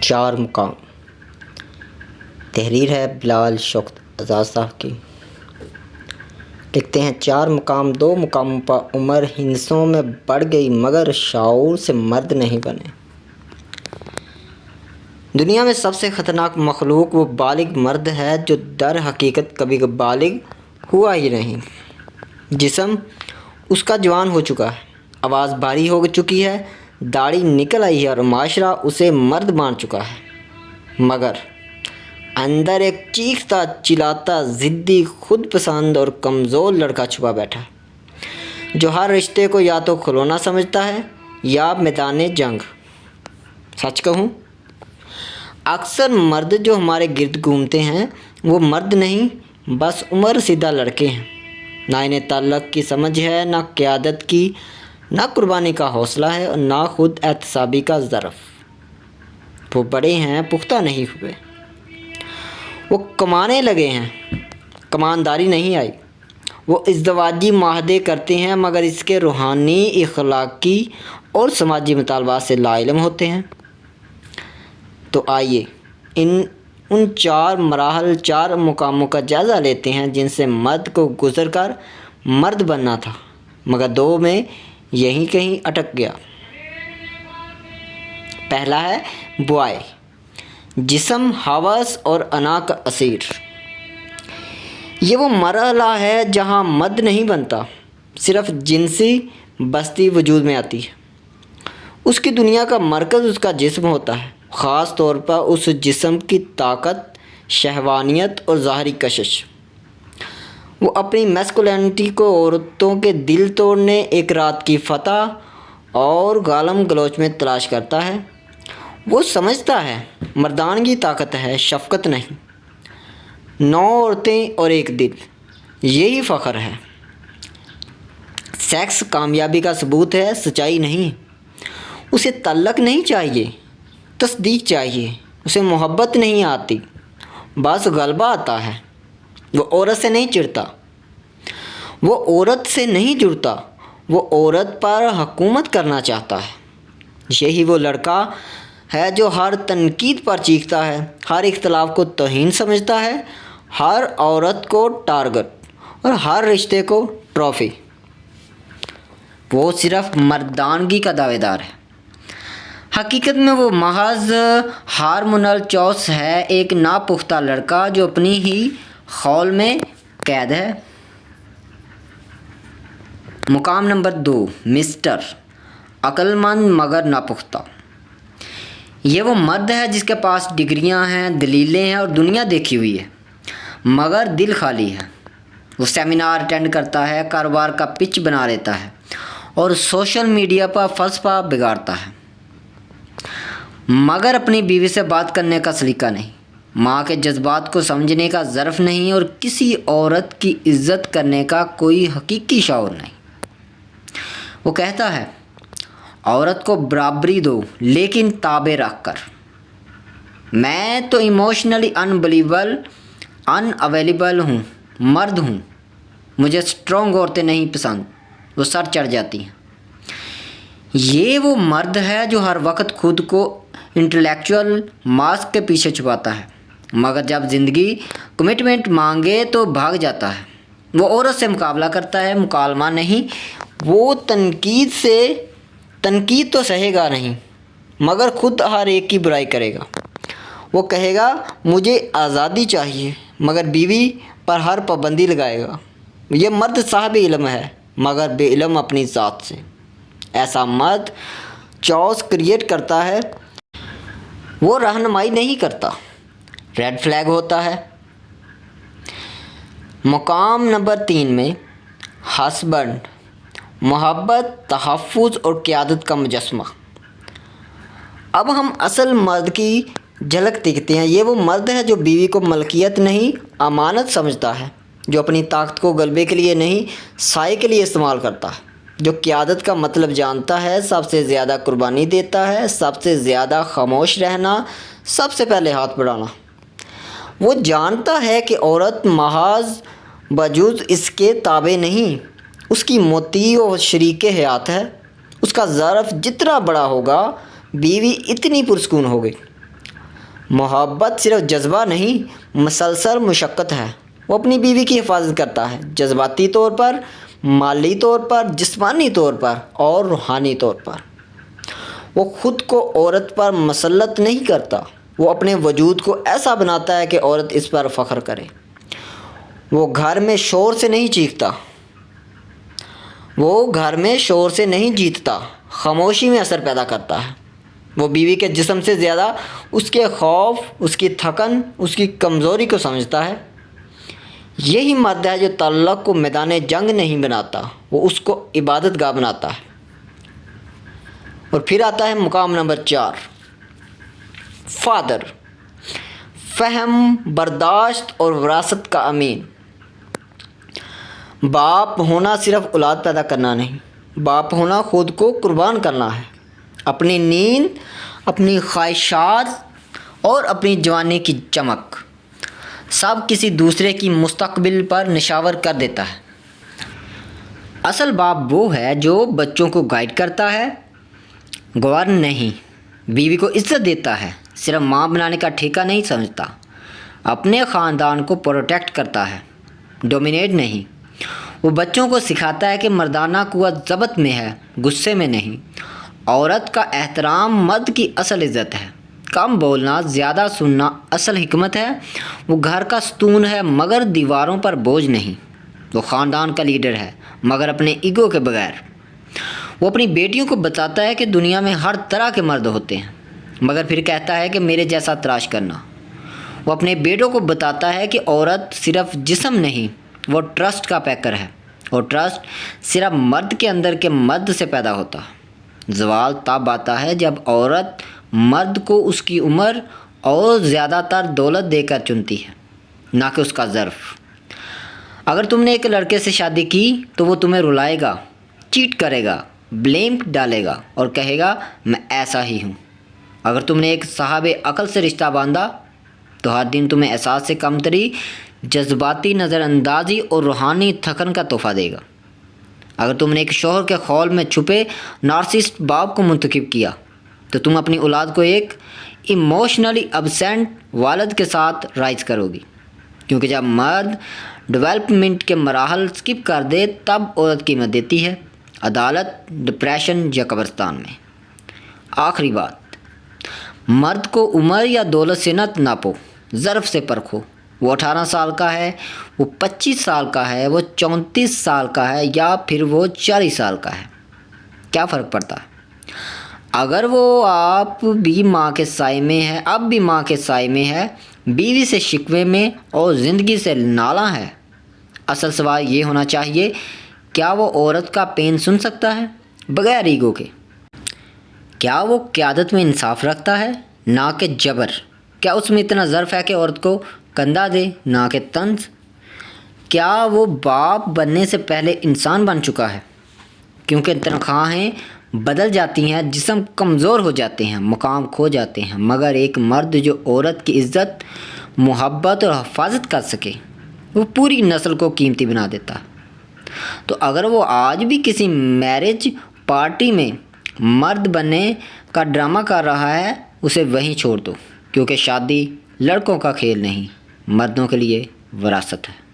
4 مقام۔ تحریر ہے بلال شوکت آزاد صاحب کی۔ لکھتے ہیں 4 مقام 2 مقاموں پر عمر ہندسوں میں بڑھ گئی مگر شعور سے مرد نہیں بنے۔ دنیا میں سب سے خطرناک مخلوق وہ بالغ مرد ہے جو در حقیقت کبھی بالغ ہوا ہی نہیں۔ جسم اس کا جوان ہو چکا ہے، آواز بھاری ہو چکی ہے، داڑھی نکل آئی ہے اور معاشرہ اسے مرد مان چکا ہے، مگر اندر ایک چیختا چلاتا ضدی خود پسند اور کمزور لڑکا چھپا بیٹھا ہے جو ہر رشتے کو یا تو کھلونا سمجھتا ہے یا میدان جنگ۔ سچ کہوں، اکثر مرد جو ہمارے گرد گھومتے ہیں وہ مرد نہیں، بس عمر رسیدہ لڑکے ہیں۔ نہ انہیں تعلق کی سمجھ ہے، نہ قیادت کی، نہ قربانی کا حوصلہ ہے اور نہ خود احتسابی کا ظرف۔ وہ بڑے ہیں، پختہ نہیں ہوئے، وہ کمانے لگے ہیں، کمانداری نہیں آئی۔ وہ ازدواجی معاہدے کرتے ہیں مگر اس کے روحانی، اخلاقی اور سماجی مطالبات سے لا علم ہوتے ہیں۔ تو آئیے ان 4 مراحل 4 مقاموں کا جائزہ لیتے ہیں جن سے مرد کو گزر کر مرد بننا تھا، مگر 2 میں یہیں کہیں اٹک گیا۔ پہلا ہے بوائے، جسم، ہوس اور انا کا اسیر۔ یہ وہ مرحلہ ہے جہاں مرد نہیں بنتا، صرف جنسی بستی وجود میں آتی ہے۔ اس کی دنیا کا مرکز اس کا جسم ہوتا ہے، خاص طور پر اس جسم کی طاقت، شہوانیت اور ظاہری کشش۔ وہ اپنی میسکولینٹی کو عورتوں کے دل توڑنے، ایک رات کی فتح اور گالم گلوچ میں تلاش کرتا ہے۔ وہ سمجھتا ہے مردانگی طاقت ہے، شفقت نہیں۔ 9 عورتیں اور ایک دل، یہی فخر ہے۔ سیکس کامیابی کا ثبوت ہے، سچائی نہیں۔ اسے تعلق نہیں چاہیے، تصدیق چاہیے۔ اسے محبت نہیں آتی، بس غلبہ آتا ہے۔ وہ عورت سے نہیں چڑھتا، وہ عورت سے نہیں جڑتا، وہ عورت پر حکومت کرنا چاہتا ہے۔ یہی وہ لڑکا ہے جو ہر تنقید پر چیختا ہے، ہر اختلاف کو توہین سمجھتا ہے، ہر عورت کو ٹارگٹ اور ہر رشتے کو ٹرافی۔ وہ صرف مردانگی کا دعوے دار ہے، حقیقت میں وہ محض ہارمونل چوس ہے، ایک ناپختہ لڑکا جو اپنی ہی خول میں قید ہے۔ مقام نمبر 2، مسٹر عقل مند مگر ناپختہ۔ یہ وہ مرد ہے جس کے پاس ڈگریاں ہیں، دلیلیں ہیں اور دنیا دیکھی ہوئی ہے، مگر دل خالی ہے۔ وہ سیمینار اٹینڈ کرتا ہے، کاروبار کا پچ بنا لیتا ہے اور سوشل میڈیا پر فلسفہ بگاڑتا ہے، مگر اپنی بیوی سے بات کرنے کا سلیقہ نہیں، ماں کے جذبات کو سمجھنے کا ظرف نہیں اور کسی عورت کی عزت کرنے کا کوئی حقیقی شعور نہیں۔ وہ کہتا ہے عورت کو برابری دو لیکن تابع رکھ کر۔ میں تو ایموشنلی ان اویلیبل ہوں، مرد ہوں، مجھے اسٹرانگ عورتیں نہیں پسند، وہ سر چڑھ جاتی ہیں۔ یہ وہ مرد ہے جو ہر وقت خود کو انٹلیکچوئل ماسک کے پیچھے چھپاتا ہے، مگر جب زندگی کمٹمنٹ مانگے تو بھاگ جاتا ہے۔ وہ عورت سے مقابلہ کرتا ہے، مکالمہ نہیں۔ وہ تنقید تو سہے گا نہیں، مگر خود ہر ایک کی برائی کرے گا۔ وہ کہے گا مجھے آزادی چاہیے، مگر بیوی پر ہر پابندی لگائے گا۔ یہ مرد صاحب علم ہے، مگر بے علم اپنی ذات سے۔ ایسا مرد چوس کریٹ کرتا ہے، وہ رہنمائی نہیں کرتا، ریڈ فلیگ ہوتا ہے۔ مقام نمبر 3 میں ہسبینڈ، محبت، تحفظ اور قیادت کا مجسمہ۔ اب ہم اصل مرد کی جھلک دیکھتے ہیں۔ یہ وہ مرد ہے جو بیوی کو ملکیت نہیں، امانت سمجھتا ہے، جو اپنی طاقت کو غلبے کے لیے نہیں، سائے کے لیے استعمال کرتا ہے، جو قیادت کا مطلب جانتا ہے، سب سے زیادہ قربانی دیتا ہے، سب سے زیادہ خاموش رہنا، سب سے پہلے ہاتھ بڑھانا۔ وہ جانتا ہے کہ عورت محض بجز اس کے تابع نہیں، اس کی مطیع و شریک حیات ہے۔ اس کا ظرف جتنا بڑا ہوگا، بیوی اتنی پرسکون ہوگی۔ محبت صرف جذبہ نہیں، مسلسل مشقت ہے۔ وہ اپنی بیوی کی حفاظت کرتا ہے، جذباتی طور پر، مالی طور پر، جسمانی طور پر اور روحانی طور پر۔ وہ خود کو عورت پر مسلط نہیں کرتا، وہ اپنے وجود کو ایسا بناتا ہے کہ عورت اس پر فخر کرے۔ وہ گھر میں شور سے نہیں چیختا، وہ گھر میں شور سے نہیں جیتتا، خاموشی میں اثر پیدا کرتا ہے۔ وہ بیوی کے جسم سے زیادہ اس کے خوف، اس کی تھکن، اس کی کمزوری کو سمجھتا ہے۔ یہی مرد ہے جو تعلق کو میدان جنگ نہیں بناتا، وہ اس کو عبادت گاہ بناتا ہے۔ اور پھر آتا ہے مقام نمبر 4، فادر، فہم، برداشت اور وراثت کا امین۔ باپ ہونا صرف اولاد پیدا کرنا نہیں، باپ ہونا خود کو قربان کرنا ہے، اپنی نیند، اپنی خواہشات اور اپنی جوانی کی چمک سب کسی دوسرے کی مستقبل پر نشاور کر دیتا ہے۔ اصل باپ وہ ہے جو بچوں کو گائیڈ کرتا ہے، گورن نہیں۔ بیوی کو عزت دیتا ہے، صرف ماں بنانے کا ٹھیکہ نہیں سمجھتا۔ اپنے خاندان کو پروٹیکٹ کرتا ہے، ڈومینیٹ نہیں۔ وہ بچوں کو سکھاتا ہے کہ مردانہ قوت ضبط میں ہے، غصے میں نہیں۔ عورت کا احترام مرد کی اصل عزت ہے۔ کم بولنا، زیادہ سننا اصل حکمت ہے۔ وہ گھر کا ستون ہے مگر دیواروں پر بوجھ نہیں۔ وہ خاندان کا لیڈر ہے مگر اپنے ایگو کے بغیر۔ وہ اپنی بیٹیوں کو بتاتا ہے کہ دنیا میں ہر طرح کے مرد ہوتے ہیں مگر پھر کہتا ہے کہ میرے جیسا تلاش کرنا۔ وہ اپنے بیٹوں کو بتاتا ہے کہ عورت صرف جسم نہیں، وہ ٹرسٹ کا پیکر ہے، اور ٹرسٹ صرف مرد کے اندر کے مرد سے پیدا ہوتا ہے۔ زوال تب آتا ہے جب عورت مرد کو اس کی عمر اور زیادہ تر دولت دے کر چنتی ہے، نہ کہ اس کا ظرف۔ اگر تم نے ایک لڑکے سے شادی کی تو وہ تمہیں رلائے گا، چیٹ کرے گا، بلیم ڈالے گا اور کہے گا میں ایسا ہی ہوں۔ اگر تم نے ایک صاحب عقل سے رشتہ باندھا تو ہر دن تمہیں احساس سے کمتری، جذباتی نظر اندازی اور روحانی تھکن کا تحفہ دے گا۔ اگر تم نے ایک شوہر کے خول میں چھپے نارسسٹ باپ کو منتخب کیا تو تم اپنی اولاد کو ایک ایموشنلی ابسینٹ والد کے ساتھ رائز کرو گی، کیونکہ جب مرد ڈیولپمنٹ کے مراحل سکپ کر دے تب عورت قیمت دیتی ہے، عدالت، ڈپریشن یا قبرستان میں۔ آخری بات، مرد کو عمر یا دولت سے نہ ناپو، ظرف سے پرکھو۔ وہ 18 سال کا ہے، وہ 25 سال کا ہے، وہ 34 سال کا ہے یا پھر وہ 40 سال کا ہے، کیا فرق پڑتا ہے؟ اگر وہ آپ بھی ماں کے سائے میں ہے، اب بھی ماں کے سائے میں ہے، بیوی سے شکوے میں اور زندگی سے نالاں ہے، اصل سوال یہ ہونا چاہیے، کیا وہ عورت کا پین سن سکتا ہے بغیر ایگو کے؟ کیا وہ قیادت میں انصاف رکھتا ہے نہ کہ جبر؟ کیا اس میں اتنا ظرف ہے کہ عورت کو کندھا دے نہ کہ طنز؟ کیا وہ باپ بننے سے پہلے انسان بن چکا ہے؟ کیونکہ تنخواہیں بدل جاتی ہیں، جسم کمزور ہو جاتے ہیں، مقام کھو جاتے ہیں، مگر ایک مرد جو عورت کی عزت، محبت اور حفاظت کر سکے وہ پوری نسل کو قیمتی بنا دیتا ہے۔ تو اگر وہ آج بھی کسی میرج پارٹی میں مرد بننے کا ڈرامہ کر رہا ہے، اسے وہیں چھوڑ دو، کیونکہ شادی لڑکوں کا کھیل نہیں، مردوں کے لیے وراثت ہے۔